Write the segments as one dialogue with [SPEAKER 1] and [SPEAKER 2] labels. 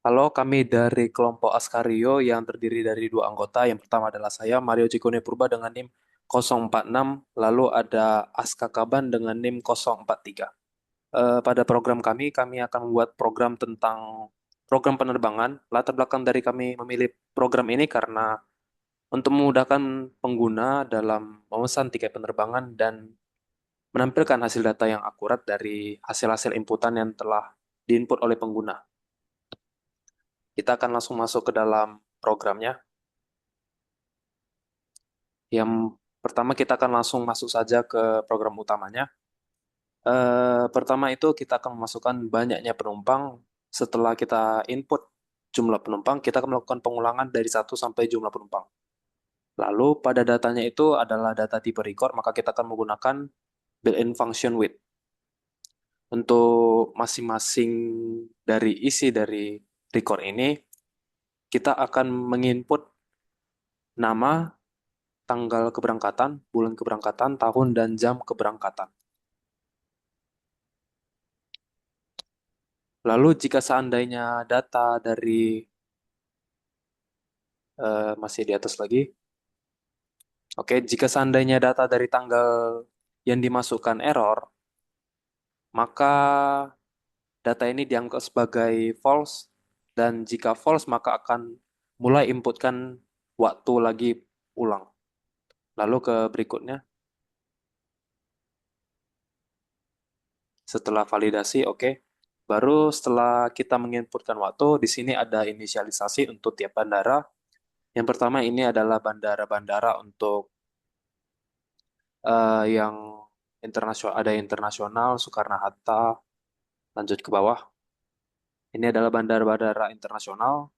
[SPEAKER 1] Halo, kami dari kelompok Askario yang terdiri dari dua anggota. Yang pertama adalah saya, Mario Cikune Purba dengan NIM 046, lalu ada Aska Kaban dengan NIM 043. Pada program kami akan membuat program tentang program penerbangan. Latar belakang dari kami memilih program ini karena untuk memudahkan pengguna dalam memesan tiket penerbangan dan menampilkan hasil data yang akurat dari hasil-hasil inputan yang telah diinput oleh pengguna. Kita akan langsung masuk ke dalam programnya. Yang pertama kita akan langsung masuk saja ke program utamanya. Pertama itu kita akan memasukkan banyaknya penumpang. Setelah kita input jumlah penumpang, kita akan melakukan pengulangan dari satu sampai jumlah penumpang. Lalu pada datanya itu adalah data tipe record, maka kita akan menggunakan built-in function with. Untuk masing-masing dari isi dari record ini, kita akan menginput nama, tanggal keberangkatan, bulan keberangkatan, tahun, dan jam keberangkatan. Lalu jika seandainya data dari masih di atas lagi, oke, jika seandainya data dari tanggal yang dimasukkan error, maka data ini dianggap sebagai false dan jika false maka akan mulai inputkan waktu lagi ulang. Lalu ke berikutnya, setelah validasi, oke. Baru setelah kita menginputkan waktu, di sini ada inisialisasi untuk tiap bandara. Yang pertama ini adalah bandara-bandara untuk yang internasional, ada internasional Soekarno-Hatta, lanjut ke bawah. Ini adalah bandara-bandara internasional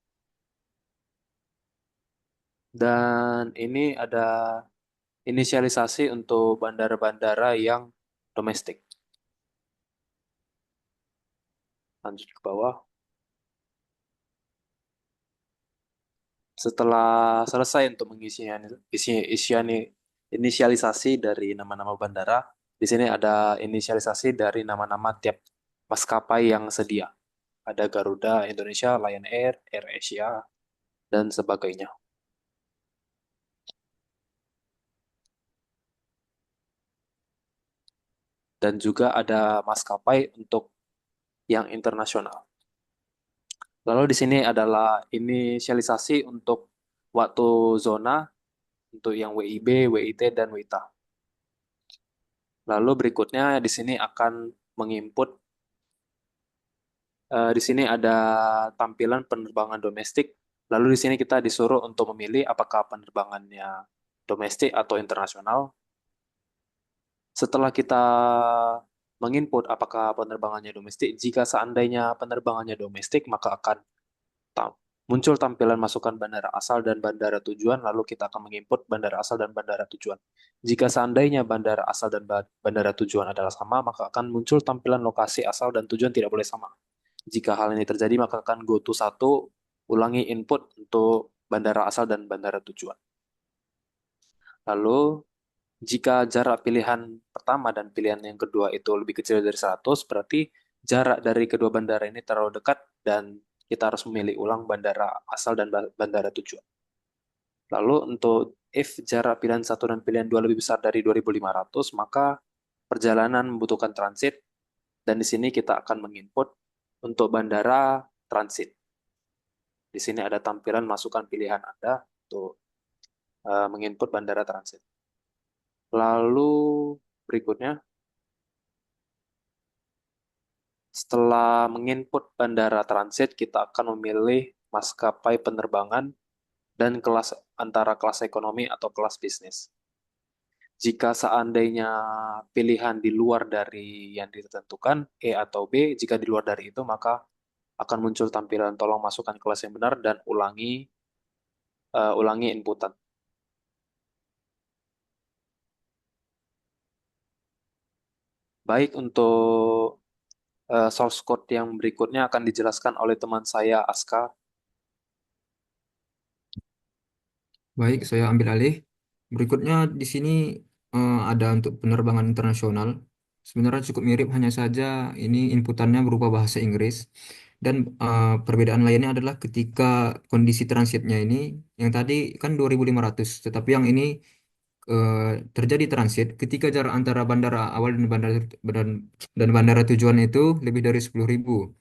[SPEAKER 1] dan ini ada inisialisasi untuk bandara-bandara yang domestik. Lanjut ke bawah. Setelah selesai untuk mengisi isian inisialisasi dari nama-nama bandara, di sini ada inisialisasi dari nama-nama tiap maskapai yang sedia. Ada Garuda Indonesia, Lion Air, AirAsia, dan sebagainya. Dan juga ada maskapai untuk yang internasional. Lalu di sini adalah inisialisasi untuk waktu zona untuk yang WIB, WIT, dan WITA. Lalu berikutnya di sini akan menginput, di sini ada tampilan penerbangan domestik. Lalu di sini kita disuruh untuk memilih apakah penerbangannya domestik atau internasional. Setelah kita menginput apakah penerbangannya domestik, jika seandainya penerbangannya domestik, maka akan muncul tampilan masukkan bandara asal dan bandara tujuan, lalu kita akan menginput bandara asal dan bandara tujuan. Jika seandainya bandara asal dan bandara tujuan adalah sama, maka akan muncul tampilan lokasi asal dan tujuan tidak boleh sama. Jika hal ini terjadi, maka akan go to satu, ulangi input untuk bandara asal dan bandara tujuan. Lalu, jika jarak pilihan pertama dan pilihan yang kedua itu lebih kecil dari 100, berarti jarak dari kedua bandara ini terlalu dekat dan kita harus memilih ulang bandara asal dan bandara tujuan. Lalu untuk if jarak pilihan satu dan pilihan dua lebih besar dari 2.500, maka perjalanan membutuhkan transit dan di sini kita akan menginput untuk bandara transit. Di sini ada tampilan masukkan pilihan Anda untuk menginput bandara transit. Lalu berikutnya, setelah menginput bandara transit, kita akan memilih maskapai penerbangan dan kelas antara kelas ekonomi atau kelas bisnis. Jika seandainya pilihan di luar dari yang ditentukan, E atau B, jika di luar dari itu, maka akan muncul tampilan tolong masukkan kelas yang benar dan ulangi inputan. Baik, untuk source code yang berikutnya akan dijelaskan oleh teman saya, Aska.
[SPEAKER 2] Baik, saya ambil alih. Berikutnya di sini ada untuk penerbangan internasional. Sebenarnya cukup mirip, hanya saja ini inputannya berupa bahasa Inggris. Dan perbedaan lainnya adalah ketika kondisi transitnya ini, yang tadi kan 2.500, tetapi yang ini eh, terjadi transit ketika jarak antara bandara awal dan, dan bandara tujuan itu lebih dari 10.000.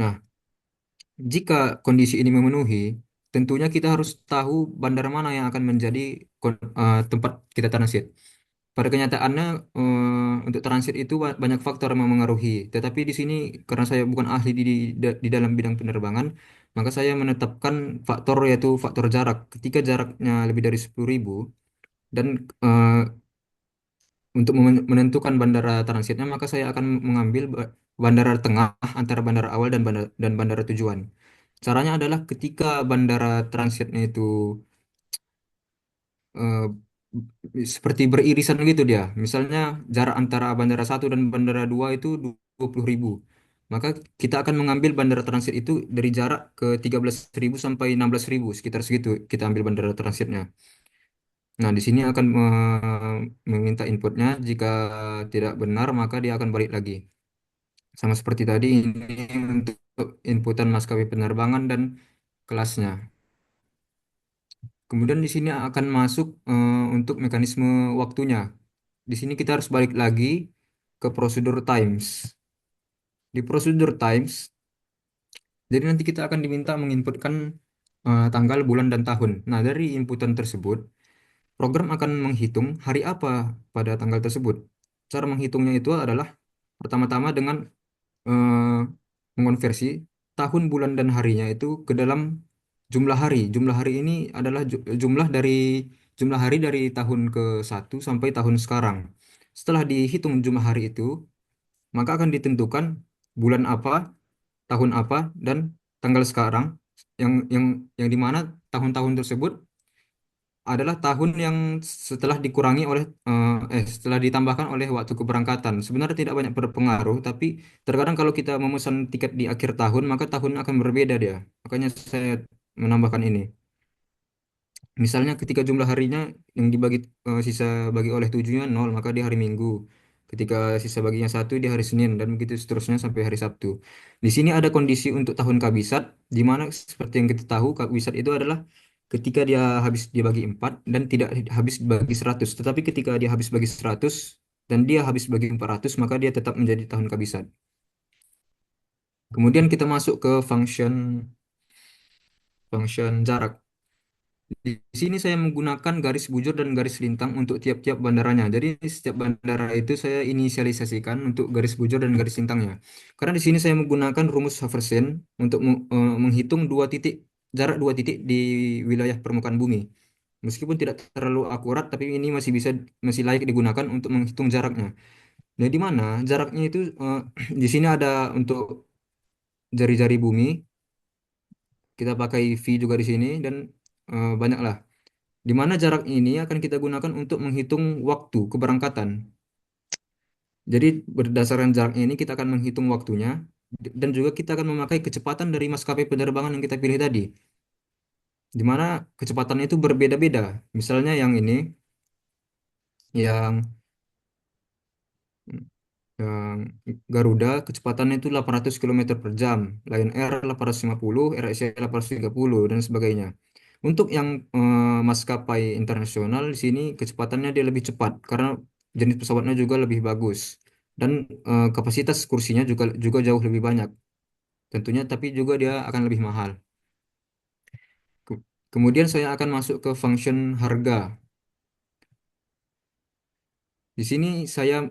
[SPEAKER 2] Nah, jika kondisi ini memenuhi, tentunya kita harus tahu bandara mana yang akan menjadi tempat kita transit. Pada kenyataannya, untuk transit itu banyak faktor yang memengaruhi. Tetapi di sini, karena saya bukan ahli di dalam bidang penerbangan, maka saya menetapkan faktor, yaitu faktor jarak. Ketika jaraknya lebih dari 10.000, dan untuk menentukan bandara transitnya, maka saya akan mengambil bandara tengah antara bandara awal dan bandara tujuan. Caranya adalah ketika bandara transitnya itu eh, seperti beririsan gitu dia. Misalnya jarak antara bandara satu dan bandara dua itu 20.000. Maka kita akan mengambil bandara transit itu dari jarak ke 13.000 sampai 16.000, sekitar segitu kita ambil bandara transitnya. Nah, di sini akan meminta inputnya. Jika tidak benar, maka dia akan balik lagi. Sama seperti tadi, ini untuk inputan maskapai penerbangan dan kelasnya. Kemudian di sini akan masuk untuk mekanisme waktunya. Di sini kita harus balik lagi ke prosedur times. Di prosedur times, jadi nanti kita akan diminta menginputkan tanggal, bulan, dan tahun. Nah, dari inputan tersebut, program akan menghitung hari apa pada tanggal tersebut. Cara menghitungnya itu adalah pertama-tama dengan eh, mengonversi tahun, bulan, dan harinya itu ke dalam jumlah hari. Jumlah hari ini adalah jumlah hari dari tahun ke satu sampai tahun sekarang. Setelah dihitung jumlah hari itu, maka akan ditentukan bulan apa, tahun apa, dan tanggal sekarang, yang yang di mana tahun-tahun tersebut adalah tahun yang setelah ditambahkan oleh waktu keberangkatan. Sebenarnya tidak banyak berpengaruh, tapi terkadang kalau kita memesan tiket di akhir tahun, maka tahun akan berbeda dia. Makanya saya menambahkan ini. Misalnya ketika jumlah harinya yang sisa bagi oleh tujuhnya nol, maka di hari Minggu. Ketika sisa baginya satu di hari Senin, dan begitu seterusnya sampai hari Sabtu. Di sini ada kondisi untuk tahun kabisat, di mana seperti yang kita tahu kabisat itu adalah ketika dia habis dibagi 4 dan tidak habis bagi 100. Tetapi ketika dia habis bagi 100 dan dia habis bagi 400, maka dia tetap menjadi tahun kabisat. Kemudian kita masuk ke function jarak. Di sini saya menggunakan garis bujur dan garis lintang untuk tiap-tiap bandaranya. Jadi setiap bandara itu saya inisialisasikan untuk garis bujur dan garis lintangnya. Karena di sini saya menggunakan rumus Haversian untuk menghitung jarak dua titik di wilayah permukaan bumi. Meskipun tidak terlalu akurat, tapi ini masih layak digunakan untuk menghitung jaraknya. Nah, di mana jaraknya itu di sini ada untuk jari-jari bumi. Kita pakai V juga di sini, dan banyaklah. Di mana jarak ini akan kita gunakan untuk menghitung waktu keberangkatan. Jadi berdasarkan jarak ini kita akan menghitung waktunya, dan juga kita akan memakai kecepatan dari maskapai penerbangan yang kita pilih tadi. Di mana kecepatannya itu berbeda-beda. Misalnya yang ini, yang yang Garuda kecepatannya itu 800 km per jam, Lion Air 850, AirAsia 830, dan sebagainya. Untuk yang maskapai internasional, di sini kecepatannya dia lebih cepat karena jenis pesawatnya juga lebih bagus, dan kapasitas kursinya juga juga jauh lebih banyak tentunya, tapi juga dia akan lebih mahal. Kemudian saya akan masuk ke function harga. Di sini saya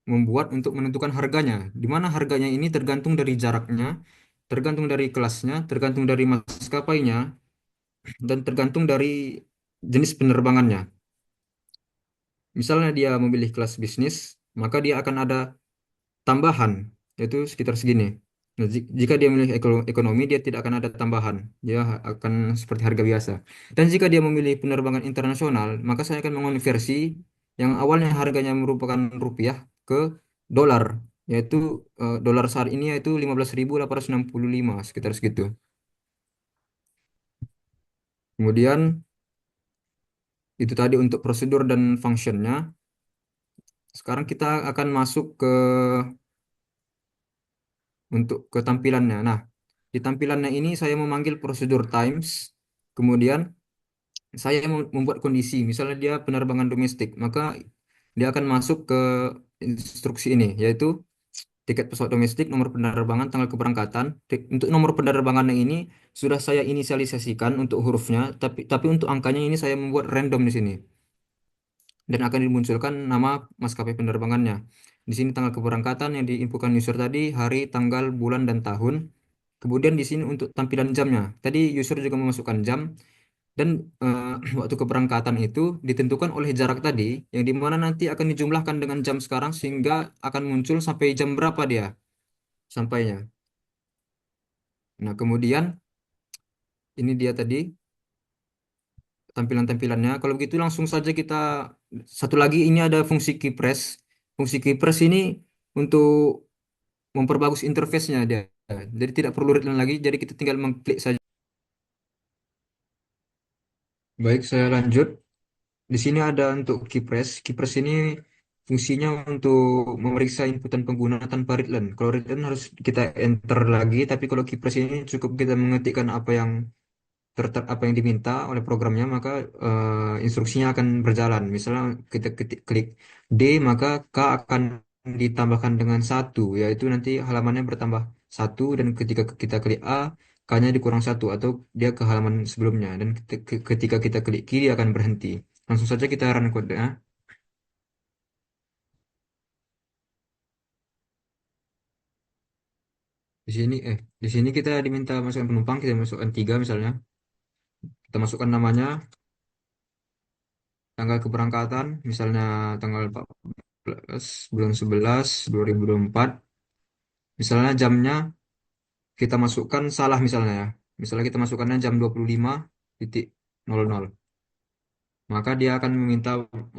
[SPEAKER 2] membuat untuk menentukan harganya, di mana harganya ini tergantung dari jaraknya, tergantung dari kelasnya, tergantung dari maskapainya, dan tergantung dari jenis penerbangannya. Misalnya dia memilih kelas bisnis, maka dia akan ada tambahan, yaitu sekitar segini. Nah, jika dia memilih ekonomi, dia tidak akan ada tambahan. Dia akan seperti harga biasa. Dan jika dia memilih penerbangan internasional, maka saya akan mengonversi yang awalnya harganya merupakan rupiah ke dolar, yaitu dolar saat ini yaitu 15.865, sekitar segitu. Kemudian itu tadi untuk prosedur dan fungsinya. Sekarang kita akan masuk ke untuk ketampilannya. Nah, di tampilannya ini saya memanggil prosedur times, kemudian saya membuat kondisi, misalnya dia penerbangan domestik, maka dia akan masuk ke instruksi ini, yaitu tiket pesawat domestik, nomor penerbangan, tanggal keberangkatan. Untuk nomor penerbangannya ini sudah saya inisialisasikan untuk hurufnya, tapi untuk angkanya ini saya membuat random di sini dan akan dimunculkan nama maskapai penerbangannya. Di sini tanggal keberangkatan yang diinfokan user tadi, hari, tanggal, bulan, dan tahun. Kemudian di sini untuk tampilan jamnya. Tadi user juga memasukkan jam dan waktu keberangkatan itu ditentukan oleh jarak tadi, yang dimana nanti akan dijumlahkan dengan jam sekarang sehingga akan muncul sampai jam berapa dia sampainya. Nah, kemudian ini dia tadi tampilan-tampilannya. Kalau begitu langsung saja kita satu lagi ini ada fungsi key press. Fungsi key press ini untuk memperbagus interface-nya dia. Jadi tidak perlu readline lagi, jadi kita tinggal mengklik saja. Baik, saya lanjut. Di sini ada untuk key press. Key press ini fungsinya untuk memeriksa inputan pengguna tanpa readline. Kalau readline harus kita enter lagi, tapi kalau key press ini cukup kita mengetikkan apa yang diminta oleh programnya, maka instruksinya akan berjalan. Misalnya kita klik D, maka K akan ditambahkan dengan satu, yaitu nanti halamannya bertambah satu, dan ketika kita klik A, K-nya dikurang satu, atau dia ke halaman sebelumnya. Dan ketika kita klik kiri akan berhenti. Langsung saja kita run code ya. Di sini kita diminta masukkan penumpang, kita masukkan tiga misalnya. Kita masukkan namanya, tanggal keberangkatan, misalnya tanggal 14 bulan 11 2024. Misalnya jamnya kita masukkan salah misalnya ya. Misalnya kita masukkannya jam 25.00. Maka dia akan meminta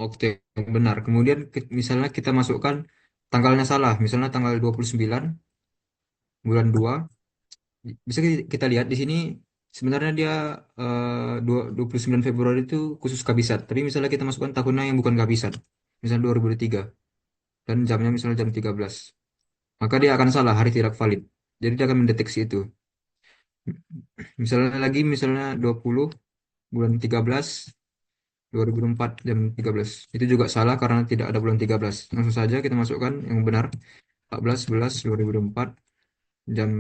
[SPEAKER 2] waktu yang benar. Kemudian misalnya kita masukkan tanggalnya salah. Misalnya tanggal 29 bulan 2. Bisa kita lihat di sini sebenarnya dia 29 Februari itu khusus kabisat. Tapi misalnya kita masukkan tahunnya yang bukan kabisat. Misalnya 2023. Dan jamnya misalnya jam 13. Maka dia akan salah, hari tidak valid. Jadi dia akan mendeteksi itu. Misalnya lagi, misalnya 20 bulan 13 2004 jam 13. Itu juga salah karena tidak ada bulan 13. Langsung saja kita masukkan yang benar, 14 11 2004 jam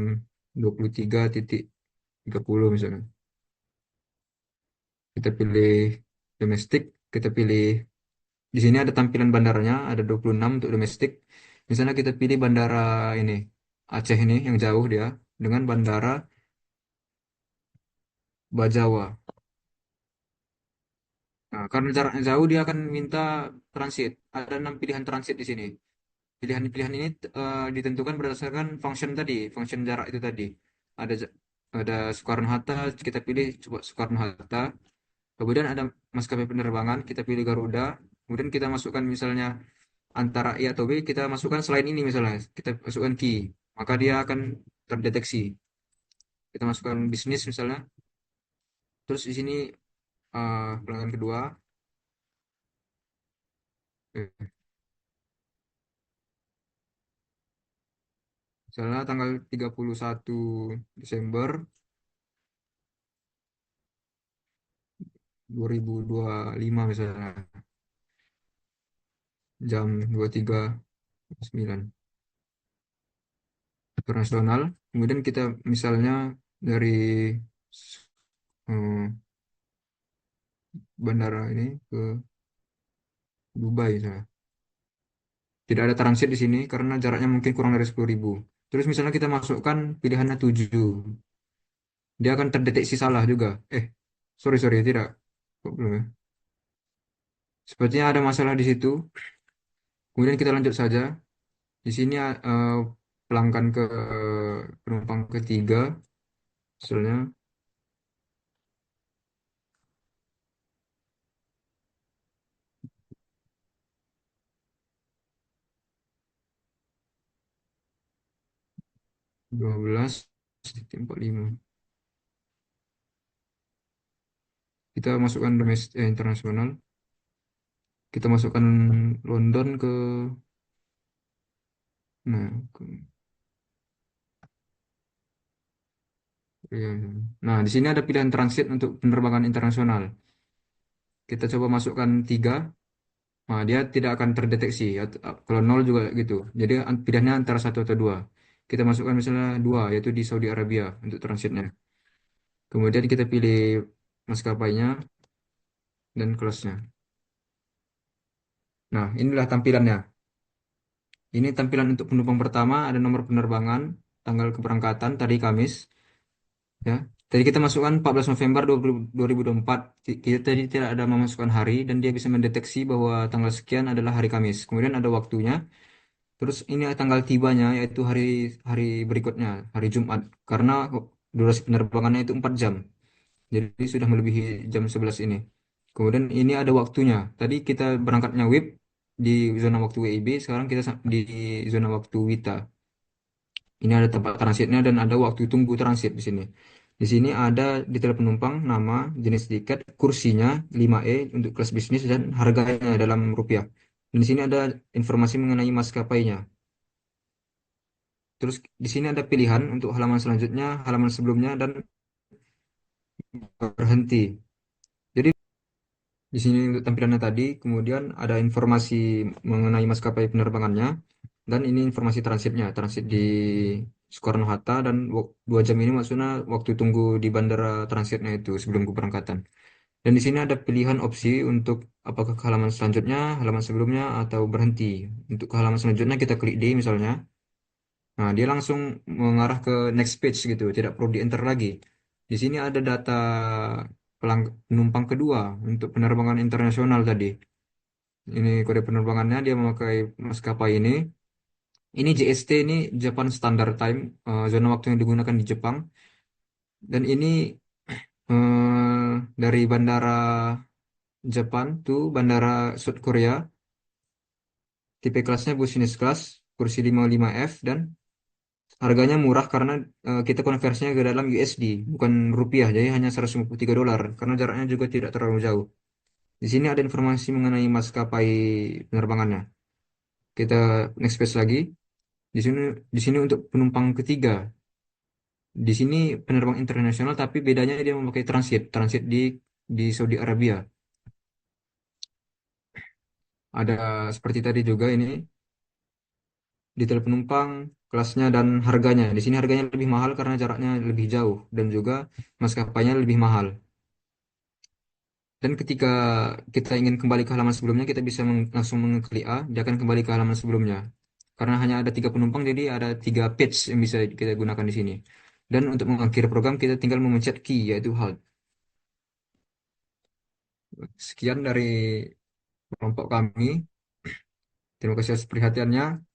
[SPEAKER 2] 23.30 misalnya. Kita pilih domestik, kita pilih di sini ada tampilan bandaranya, ada 26 untuk domestik. Misalnya kita pilih bandara ini, Aceh ini yang jauh dia dengan bandara Bajawa. Nah, karena jaraknya jauh dia akan minta transit. Ada 6 pilihan transit di sini. Pilihan-pilihan ini ditentukan berdasarkan function tadi, function jarak itu tadi. Ada ada Soekarno-Hatta, kita pilih coba Soekarno-Hatta. Kemudian ada maskapai penerbangan, kita pilih Garuda. Kemudian kita masukkan misalnya antara I atau B, kita masukkan selain ini misalnya, kita masukkan key. Maka dia akan terdeteksi. Kita masukkan bisnis misalnya. Terus di sini pelanggan kedua. eh, Misalnya tanggal 31 Desember 2025 misalnya, jam 23.09 internasional. Kemudian kita misalnya dari eh, bandara ini ke Dubai misalnya. Tidak ada transit di sini karena jaraknya mungkin kurang dari 10.000. Terus misalnya kita masukkan pilihannya 7, dia akan terdeteksi salah juga. Sorry, sorry, tidak. Kok belum ya? Sepertinya ada masalah di situ. Kemudian kita lanjut saja. Di sini pelanggan ke penumpang ketiga, misalnya 12.45. Kita masukkan domestik internasional. Kita masukkan London ke, nah, Iya. Nah, di sini ada pilihan transit untuk penerbangan internasional. Kita coba masukkan tiga, nah, dia tidak akan terdeteksi. Kalau nol juga gitu. Jadi pilihannya antara satu atau dua. Kita masukkan misalnya dua, yaitu di Saudi Arabia untuk transitnya. Kemudian kita pilih maskapainya dan kelasnya. Nah, inilah tampilannya. Ini tampilan untuk penumpang pertama, ada nomor penerbangan, tanggal keberangkatan, tadi Kamis. Ya, tadi kita masukkan 14 November 2024. Kita tadi tidak ada memasukkan hari dan dia bisa mendeteksi bahwa tanggal sekian adalah hari Kamis. Kemudian ada waktunya. Terus ini tanggal tibanya yaitu hari hari berikutnya, hari Jumat. Karena durasi penerbangannya itu 4 jam. Jadi sudah melebihi jam 11 ini. Kemudian ini ada waktunya. Tadi kita berangkatnya WIB di zona waktu WIB, sekarang kita di zona waktu WITA. Ini ada tempat transitnya dan ada waktu tunggu transit di sini. Di sini ada detail penumpang, nama, jenis tiket, kursinya 5E untuk kelas bisnis dan harganya dalam rupiah. Dan di sini ada informasi mengenai maskapainya. Terus di sini ada pilihan untuk halaman selanjutnya, halaman sebelumnya dan berhenti. Jadi di sini untuk tampilannya tadi, kemudian ada informasi mengenai maskapai penerbangannya dan ini informasi transitnya, transit di Soekarno-Hatta dan 2 jam ini maksudnya waktu tunggu di bandara transitnya itu sebelum keberangkatan. Dan di sini ada pilihan opsi untuk apakah ke halaman selanjutnya, halaman sebelumnya, atau berhenti. Untuk ke halaman selanjutnya kita klik D misalnya. Nah, dia langsung mengarah ke next page gitu, tidak perlu di-enter lagi. Di sini ada data penumpang kedua untuk penerbangan internasional tadi. Ini kode penerbangannya, dia memakai maskapai ini. Ini JST, ini Japan Standard Time, zona waktu yang digunakan di Jepang. Dan ini dari bandara Jepang to bandara South Korea. Tipe kelasnya business class, kursi 55F, dan harganya murah karena kita konversinya ke dalam USD, bukan rupiah, jadi hanya $153 karena jaraknya juga tidak terlalu jauh. Di sini ada informasi mengenai maskapai penerbangannya. Kita next page lagi. Di sini di sini untuk penumpang ketiga. Di sini penerbang internasional tapi bedanya dia memakai transit di Saudi Arabia. Ada seperti tadi juga ini detail penumpang, kelasnya dan harganya. Di sini harganya lebih mahal karena jaraknya lebih jauh dan juga maskapainya lebih mahal. Dan ketika kita ingin kembali ke halaman sebelumnya, kita bisa langsung mengeklik A, dia akan kembali ke halaman sebelumnya. Karena hanya ada 3 penumpang, jadi ada 3 page yang bisa kita gunakan di sini. Dan untuk mengakhiri program, kita tinggal memencet key, yaitu halt. Sekian dari kelompok kami. Terima kasih atas perhatiannya.